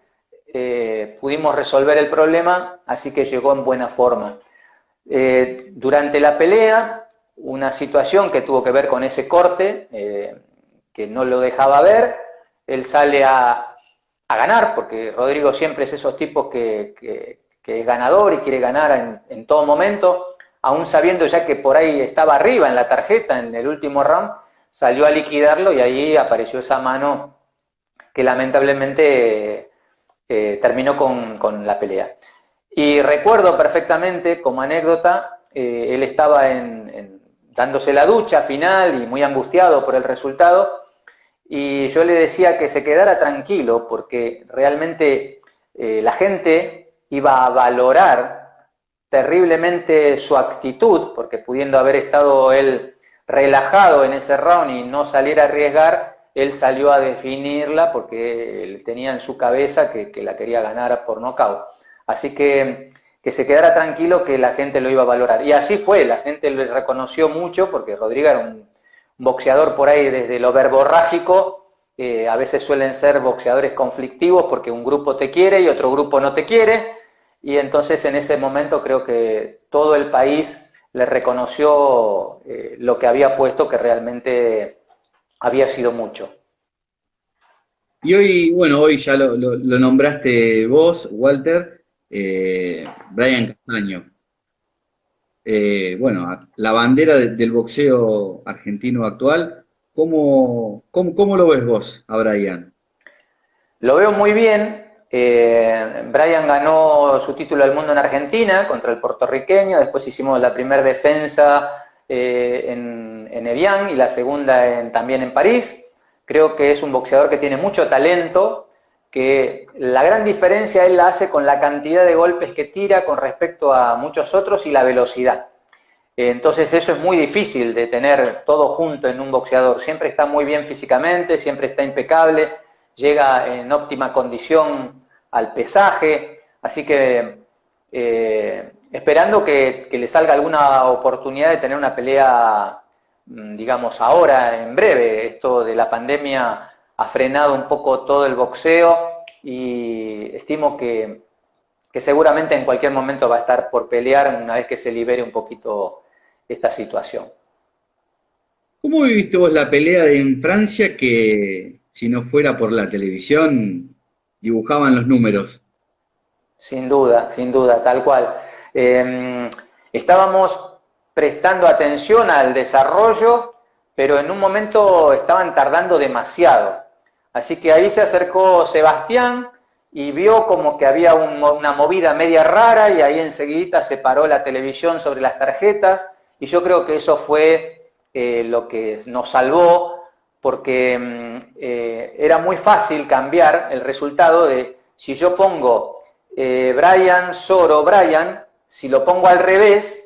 S2: pudimos resolver el problema, así que llegó en buena forma. Durante la pelea, una situación que tuvo que ver con ese corte, que no lo dejaba ver, él sale a ganar, porque Rodrigo siempre es esos tipos que es ganador y quiere ganar en todo momento, aún sabiendo ya que por ahí estaba arriba en la tarjeta en el último round, salió a liquidarlo y ahí apareció esa mano que lamentablemente terminó con la pelea. Y recuerdo perfectamente, como anécdota, él estaba dándose la ducha final y muy angustiado por el resultado, y yo le decía que se quedara tranquilo porque realmente la gente iba a valorar terriblemente su actitud, porque pudiendo haber estado él relajado en ese round y no salir a arriesgar, él salió a definirla porque él tenía en su cabeza que la quería ganar por nocaut. Así que se quedara tranquilo que la gente lo iba a valorar. Y así fue, la gente le reconoció mucho porque Rodrigo era un boxeador por ahí desde lo verborrágico, a veces suelen ser boxeadores conflictivos porque un grupo te quiere y otro grupo no te quiere, y entonces en ese momento creo que todo el país le reconoció lo que había puesto, que realmente había sido mucho.
S1: Y hoy, bueno, hoy ya lo nombraste vos, Walter, Brian Castaño. Bueno, la bandera del boxeo argentino actual, ¿cómo lo ves vos a Brian?
S2: Lo veo muy bien, Brian ganó su título del mundo en Argentina contra el puertorriqueño, después hicimos la primera defensa en Evian y la segunda también en París. Creo que es un boxeador que tiene mucho talento, que la gran diferencia él la hace con la cantidad de golpes que tira con respecto a muchos otros y la velocidad. Entonces eso es muy difícil de tener todo junto en un boxeador. Siempre está muy bien físicamente, siempre está impecable, llega en óptima condición al pesaje, así que esperando que le salga alguna oportunidad de tener una pelea, digamos, ahora, en breve. Esto de la pandemia ha frenado un poco todo el boxeo y estimo que seguramente en cualquier momento va a estar por pelear una vez que se libere un poquito esta situación.
S1: ¿Cómo viviste vos la pelea en Francia que, si no fuera por la televisión, dibujaban los números?
S2: Sin duda, tal cual. Estábamos prestando atención al desarrollo, pero en un momento estaban tardando demasiado. Así que ahí se acercó Sebastián y vio como que había una movida media rara y ahí enseguida se paró la televisión sobre las tarjetas y yo creo que eso fue lo que nos salvó porque era muy fácil cambiar el resultado de si yo pongo Brian, Soro, Brian, si lo pongo al revés,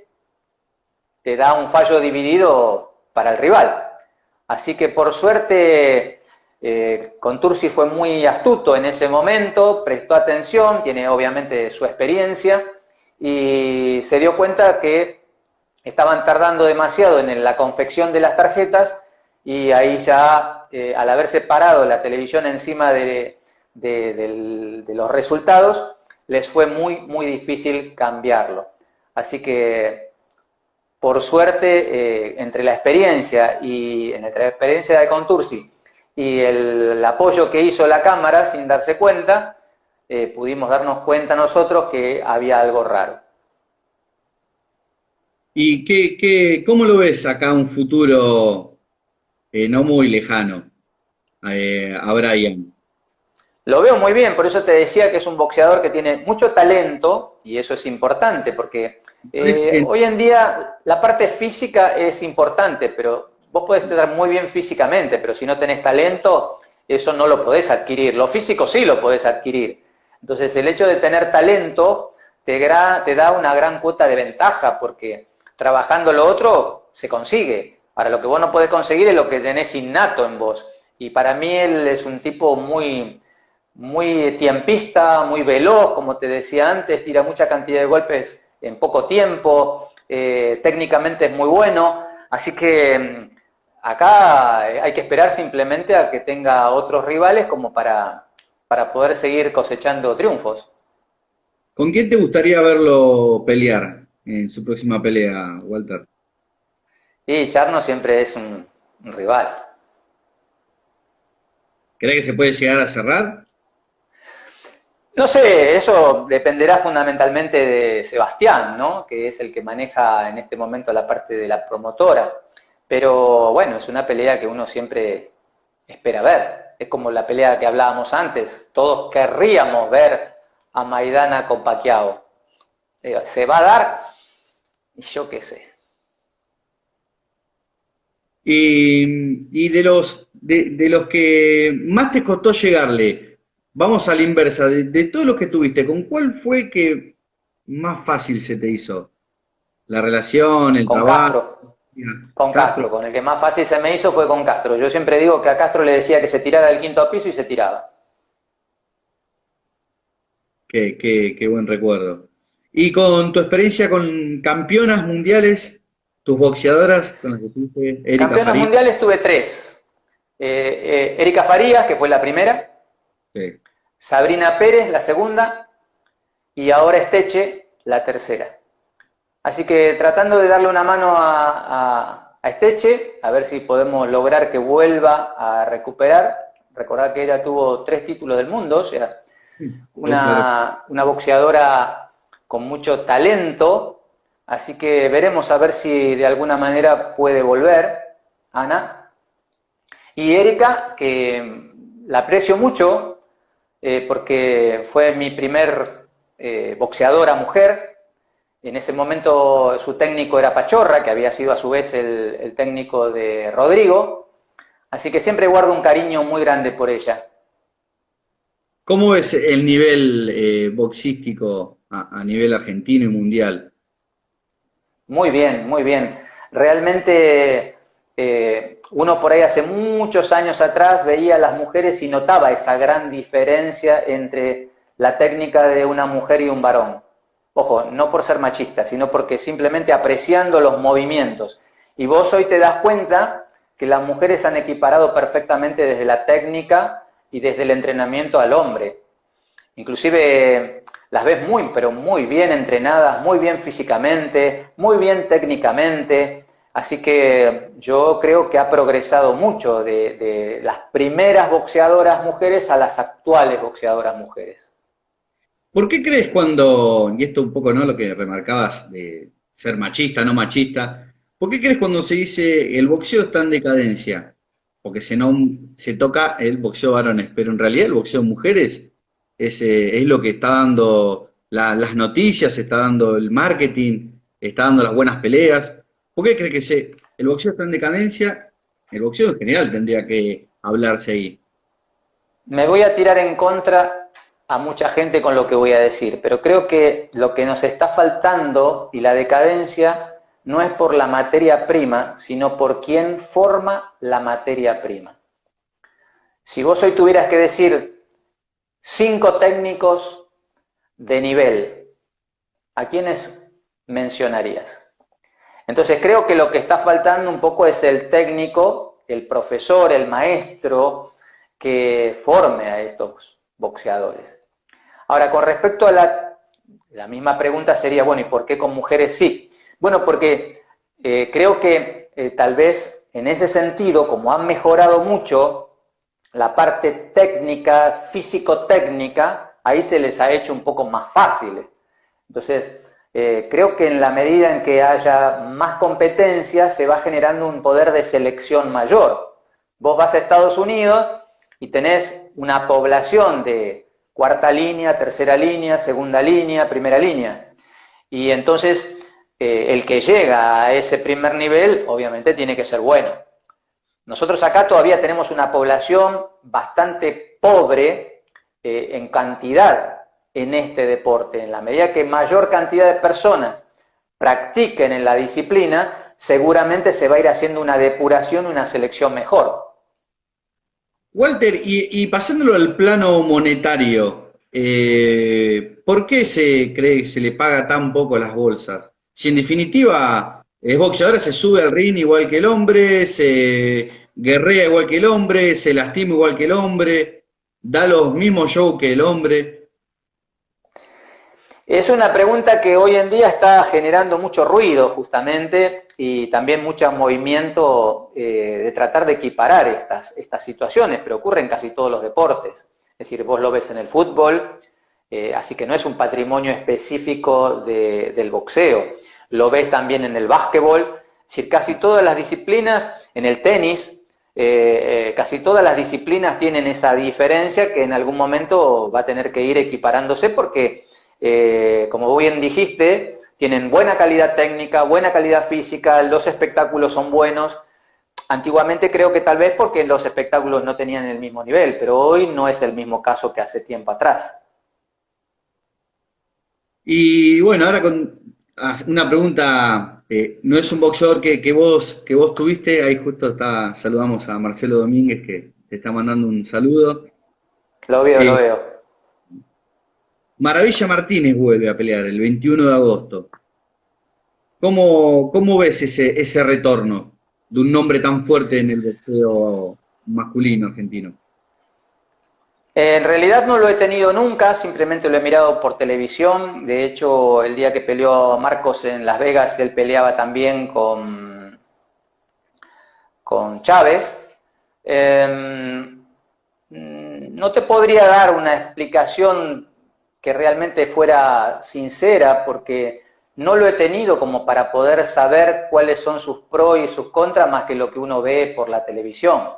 S2: te da un fallo dividido para el rival. Así que por suerte Contursi fue muy astuto en ese momento, prestó atención, tiene obviamente su experiencia y se dio cuenta que estaban tardando demasiado en la confección de las tarjetas y ahí ya al haberse parado la televisión encima de los resultados, les fue muy difícil cambiarlo. Así que, por suerte, entre la experiencia de Contursi y el apoyo que hizo la cámara sin darse cuenta, pudimos darnos cuenta nosotros que había algo raro.
S1: ¿Y cómo lo ves acá un futuro no muy lejano a Brian?
S2: Lo veo muy bien, por eso te decía que es un boxeador que tiene mucho talento, y eso es importante, porque hoy en día la parte física es importante, pero vos podés estar muy bien físicamente, pero si no tenés talento, eso no lo podés adquirir. Lo físico sí lo podés adquirir. Entonces el hecho de tener talento te da una gran cuota de ventaja, porque trabajando lo otro se consigue. Ahora lo que vos no podés conseguir es lo que tenés innato en vos. Y para mí él es un tipo muy tiempista, muy veloz, como te decía antes, tira mucha cantidad de golpes en poco tiempo, técnicamente es muy bueno, así que acá hay que esperar simplemente a que tenga otros rivales como para poder seguir cosechando triunfos.
S1: ¿Con quién te gustaría verlo pelear en su próxima pelea, Walter?
S2: Y Charno siempre es un rival.
S1: ¿Crees que se puede llegar a cerrar?
S2: No sé, eso dependerá fundamentalmente de Sebastián, ¿no? Que es el que maneja en este momento la parte de la promotora. Pero bueno, es una pelea que uno siempre espera ver. Es como la pelea que hablábamos antes. Todos querríamos ver a Maidana con Pacquiao. ¿Se va a dar? Y yo qué sé.
S1: Y de los que más te costó llegarle, vamos a la inversa, de todos los que tuviste, ¿con cuál fue que más fácil se te hizo? ¿La relación, el
S2: Con
S1: trabajo?
S2: Castro. Con Castro, con el que más fácil se me hizo fue con Castro. Yo siempre digo que a Castro le decía que se tirara del quinto piso y se tiraba.
S1: Qué buen recuerdo. Y con tu experiencia con campeonas mundiales, tus boxeadoras, con las que tuviste, Erika
S2: Campeonas
S1: Farid.
S2: mundiales tuve 3. Erika Farías, que fue la primera.
S1: Sí.
S2: Sabrina Pérez, la segunda. Y ahora Esteche, la tercera. Así que tratando de darle una mano a Esteche, a ver si podemos lograr que vuelva a recuperar. Recordad que ella tuvo 3 títulos del mundo, o sea, una boxeadora con mucho talento. Así que veremos a ver si de alguna manera puede volver, Ana. Y Erika, que la aprecio mucho, porque fue mi primer boxeadora mujer. En ese momento su técnico era Pachorra, que había sido a su vez el técnico de Rodrigo, así que siempre guardo un cariño muy grande por ella.
S1: ¿Cómo es el nivel boxístico a nivel argentino y mundial?
S2: Muy bien, muy bien. Realmente uno por ahí hace muchos años atrás veía a las mujeres y notaba esa gran diferencia entre la técnica de una mujer y un varón. Ojo, no por ser machista, sino porque simplemente apreciando los movimientos. Y vos hoy te das cuenta que las mujeres han equiparado perfectamente desde la técnica y desde el entrenamiento al hombre. Inclusive las ves muy, pero muy bien entrenadas, muy bien físicamente, muy bien técnicamente. Así que yo creo que ha progresado mucho de las primeras boxeadoras mujeres a las actuales boxeadoras mujeres.
S1: ¿Por qué crees cuando, y esto un poco no lo que remarcabas de ser machista, no machista, ¿por qué crees cuando se dice el boxeo está en decadencia? Porque se toca el boxeo varones, pero en realidad el boxeo mujeres es lo que está dando las noticias, está dando el marketing, está dando las buenas peleas. ¿Por qué crees que el boxeo está en decadencia? El boxeo en general tendría que hablarse ahí.
S2: Me voy a tirar en contra a mucha gente con lo que voy a decir, pero creo que lo que nos está faltando y la decadencia no es por la materia prima, sino por quien forma la materia prima. Si vos hoy tuvieras que decir 5 técnicos de nivel, ¿a quiénes mencionarías? Entonces creo que lo que está faltando un poco es el técnico, el profesor, el maestro que forme a estos boxeadores. Ahora, con respecto a la misma pregunta sería, bueno, ¿y por qué con mujeres sí? Bueno, porque creo que tal vez en ese sentido, como han mejorado mucho la parte técnica, físico-técnica, ahí se les ha hecho un poco más fácil. Entonces, creo que en la medida en que haya más competencia, se va generando un poder de selección mayor. Vos vas a Estados Unidos y tenés una población de cuarta línea, tercera línea, segunda línea, primera línea. Y entonces, el que llega a ese primer nivel, obviamente tiene que ser bueno. Nosotros acá todavía tenemos una población bastante pobre en cantidad en este deporte. En la medida que mayor cantidad de personas practiquen en la disciplina, seguramente se va a ir haciendo una depuración, una selección mejor.
S1: Walter, y pasándolo al plano monetario, ¿por qué se cree que se le paga tan poco a las bolsas? Si en definitiva el boxeador se sube al ring igual que el hombre, se guerrea igual que el hombre, se lastima igual que el hombre, da los mismos shows que el hombre.
S2: Es una pregunta que hoy en día está generando mucho ruido justamente y también mucho movimiento de tratar de equiparar estas situaciones, pero ocurre en casi todos los deportes. Es decir, vos lo ves en el fútbol, así que no es un patrimonio específico del boxeo. Lo ves también en el básquetbol, es decir, casi todas las disciplinas, en el tenis, casi todas las disciplinas tienen esa diferencia que en algún momento va a tener que ir equiparándose porque como bien dijiste, tienen buena calidad técnica, buena calidad física, los espectáculos son buenos. Antiguamente creo que tal vez porque los espectáculos no tenían el mismo nivel, pero hoy no es el mismo caso que hace tiempo atrás.
S1: Y bueno, ahora con una pregunta, no es un boxeador que vos tuviste, ahí justo saludamos a Marcelo Domínguez que te está mandando un saludo.
S2: Lo veo, lo
S1: Eh,
S2: veo.
S1: Maravilla Martínez vuelve a pelear el 21 de agosto. ¿Cómo ves ese retorno de un nombre tan fuerte en el boxeo masculino argentino?
S2: En realidad no lo he tenido nunca, simplemente lo he mirado por televisión. De hecho, el día que peleó Marcos en Las Vegas, él peleaba también con Chávez. No te podría dar una explicación que realmente fuera sincera, porque no lo he tenido como para poder saber cuáles son sus pros y sus contras más que lo que uno ve por la televisión.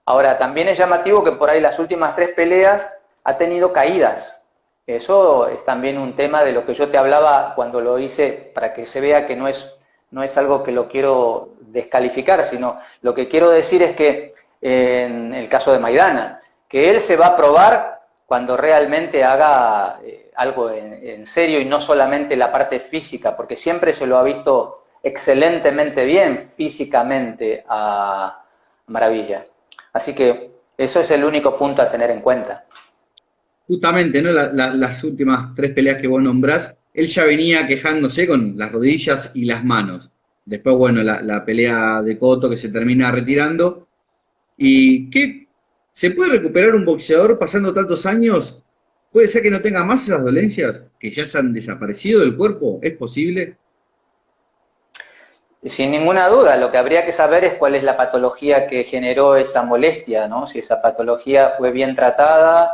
S2: Ahora, también es llamativo que por ahí las últimas 3 peleas ha tenido caídas. Eso es también un tema de lo que yo te hablaba cuando lo hice, para que se vea que no es algo que lo quiero descalificar, sino lo que quiero decir es que en el caso de Maidana, que él se va a probar cuando realmente haga algo en serio y no solamente la parte física, porque siempre se lo ha visto excelentemente bien físicamente a Maravilla. Así que eso es el único punto a tener en cuenta.
S1: Justamente, ¿no? Las últimas 3 peleas que vos nombrás, él ya venía quejándose con las rodillas y las manos. Después, bueno, la pelea de Cotto que se termina retirando. ¿Y qué? ¿Se puede recuperar un boxeador pasando tantos años? ¿Puede ser que no tenga más esas dolencias que ya se han desaparecido del cuerpo? ¿Es posible?
S2: Y sin ninguna duda, lo que habría que saber es cuál es la patología que generó esa molestia, ¿no? Si esa patología fue bien tratada,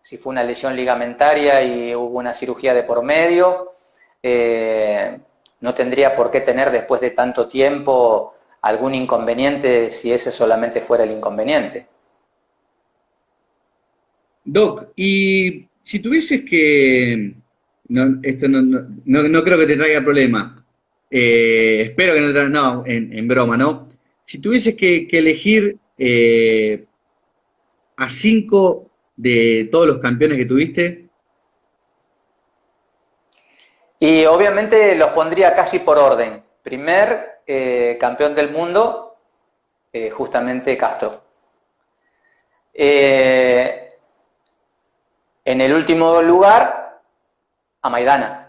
S2: si fue una lesión ligamentaria y hubo una cirugía de por medio, no tendría por qué tener después de tanto tiempo algún inconveniente si ese solamente fuera el inconveniente.
S1: Doc, y si tuvieses que... No, esto no creo que te traiga problema. Espero que no te traiga... No, en broma, ¿no? Si tuvieses que elegir a 5 de todos los campeones que tuviste,
S2: Y obviamente los pondría casi por orden. Primer campeón del mundo, justamente Castro. Eh, en el último lugar, a Maidana.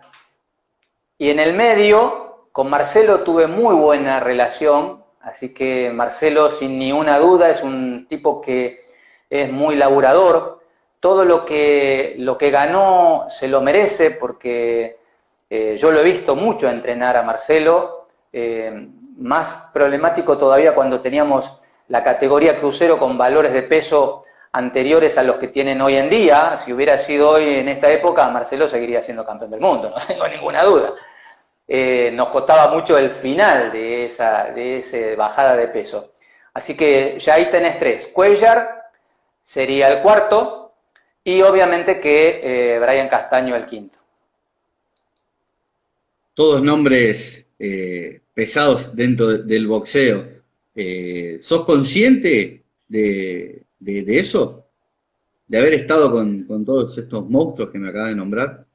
S2: Y en el medio, con Marcelo tuve muy buena relación, así que Marcelo sin ninguna duda es un tipo que es muy laburador. Todo lo que ganó se lo merece porque yo lo he visto mucho entrenar a Marcelo, más problemático todavía cuando teníamos la categoría crucero con valores de peso anteriores a los que tienen hoy en día. Si hubiera sido hoy en esta época, Marcelo seguiría siendo campeón del mundo, no tengo ninguna duda. Nos costaba mucho el final de esa bajada de peso. Así que ya ahí tenés 3. Cuellar sería el cuarto y obviamente que Brian Castaño el quinto.
S1: todos nombres pesados dentro del boxeo. ¿Sos consciente de eso? ¿De haber estado con todos estos monstruos que me acaba de nombrar?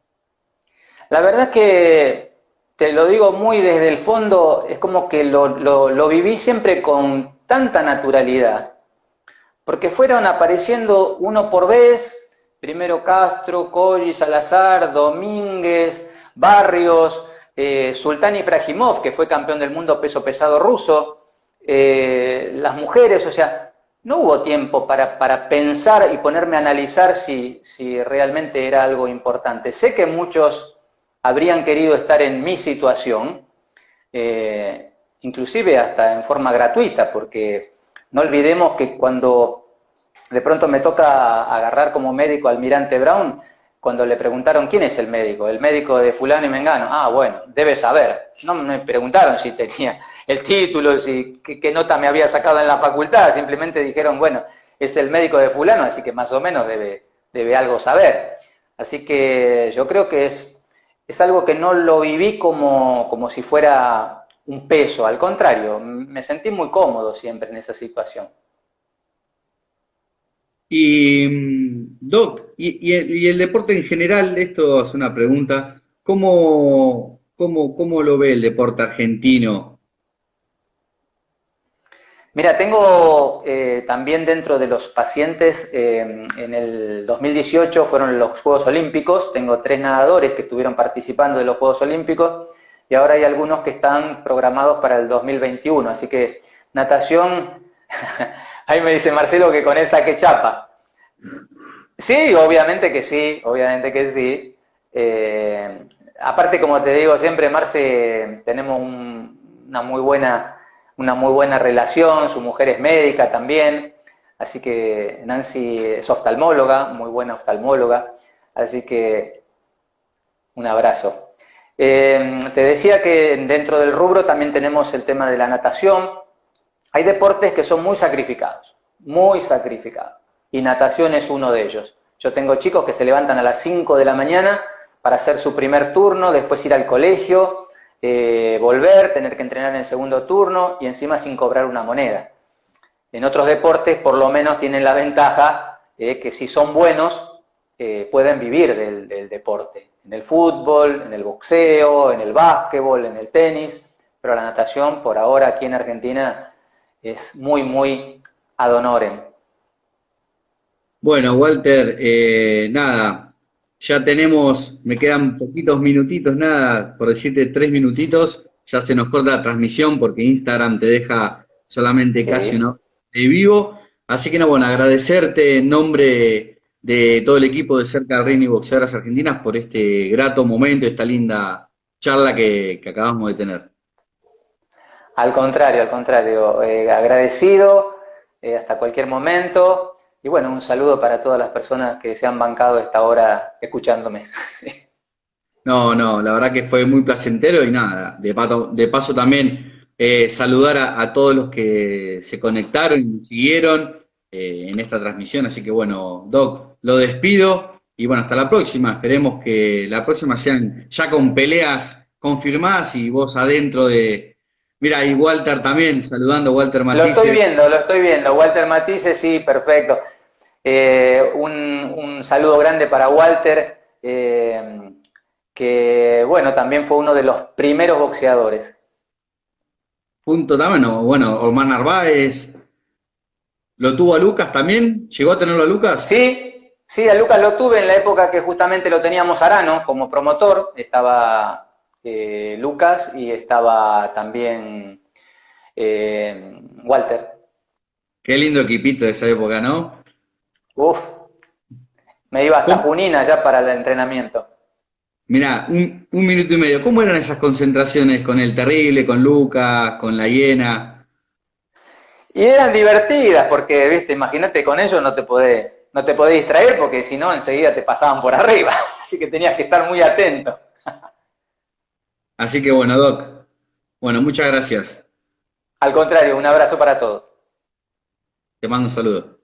S2: La verdad es que, te lo digo muy desde el fondo, es como que lo viví siempre con tanta naturalidad, porque fueron apareciendo uno por vez, primero Castro, Colli, Salazar, Domínguez, Barrios, Sultán Ibragimov, que fue campeón del mundo peso pesado ruso, las mujeres, o sea, no hubo tiempo para pensar y ponerme a analizar si realmente era algo importante. Sé que muchos habrían querido estar en mi situación, inclusive hasta en forma gratuita, porque no olvidemos que cuando de pronto me toca agarrar como médico al Almirante Brown, cuando le preguntaron quién es el médico de fulano y mengano, bueno, debe saber. No me preguntaron si tenía el título, qué nota me había sacado en la facultad, simplemente dijeron, bueno, es el médico de fulano, así que más o menos debe algo saber. Así que yo creo que es algo que no lo viví como si fuera un peso, al contrario, me sentí muy cómodo siempre en esa situación.
S1: Y, Doc, y el deporte en general, esto es una pregunta, ¿cómo lo ve el deporte argentino?
S2: Mira, tengo también dentro de los pacientes, en el 2018 fueron los Juegos Olímpicos, tengo 3 nadadores que estuvieron participando de los Juegos Olímpicos y ahora hay algunos que están programados para el 2021, así que natación, ahí me dice Marcelo que con esa que chapa. Sí, obviamente que sí, obviamente que sí. Aparte, como te digo siempre, Marce, tenemos una muy buena relación, su mujer es médica también, así que Nancy es oftalmóloga, muy buena oftalmóloga, así que un abrazo. Te decía que dentro del rubro también tenemos el tema de la natación. Hay deportes que son muy sacrificados, y natación es uno de ellos. Yo tengo chicos que se levantan a las 5 de la mañana para hacer su primer turno, después ir al colegio, volver, tener que entrenar en el segundo turno y encima sin cobrar una moneda. En otros deportes por lo menos tienen la ventaja que si son buenos pueden vivir del deporte. En el fútbol, en el boxeo, en el básquetbol, en el tenis, pero la natación por ahora aquí en Argentina es muy, muy ad honorem.
S1: Bueno, Walter, nada, ya tenemos, me quedan poquitos minutitos, nada, por decirte 3 minutitos, ya se nos corta la transmisión porque Instagram te deja solamente casi
S2: Sí.
S1: una hora de vivo. Así que, no, bueno, agradecerte en nombre de todo el equipo de Cerca Ring y Boxeadoras Argentinas por este grato momento, esta linda charla que acabamos de tener.
S2: Al contrario, agradecido hasta cualquier momento y bueno, un saludo para todas las personas que se han bancado esta hora escuchándome.
S1: No, no, la verdad que fue muy placentero y nada, de paso también saludar a todos los que se conectaron y siguieron en esta transmisión, así que bueno, Doc, lo despido y bueno, hasta la próxima, esperemos que la próxima sean ya con peleas confirmadas y vos adentro de... Mira, y Walter también, saludando a Walter Matisse.
S2: Lo estoy viendo. Walter Matisse, sí, perfecto. Un saludo grande para Walter, que bueno, también fue uno de los primeros boxeadores.
S1: Punto también, o bueno, Omar Narváez, ¿lo tuvo a Lucas también? ¿Llegó a tenerlo a Lucas?
S2: Sí, sí, a Lucas lo tuve en la época que justamente lo teníamos Arano como promotor. Estaba Lucas y estaba también Walter.
S1: Qué lindo equipito de esa época, ¿no?
S2: Uf, me iba hasta
S1: ¿Cómo?
S2: Junín ya para el entrenamiento.
S1: Mirá, un minuto y medio. ¿Cómo eran esas concentraciones con el Terrible, con Lucas, con la Hiena?
S2: Y eran divertidas porque, viste, imagínate con ellos no te podés distraer porque si no enseguida te pasaban por arriba. Así que tenías que estar muy atento.
S1: Así que bueno, Doc. Bueno, muchas gracias.
S2: Al contrario, un abrazo para todos.
S1: Te mando un saludo.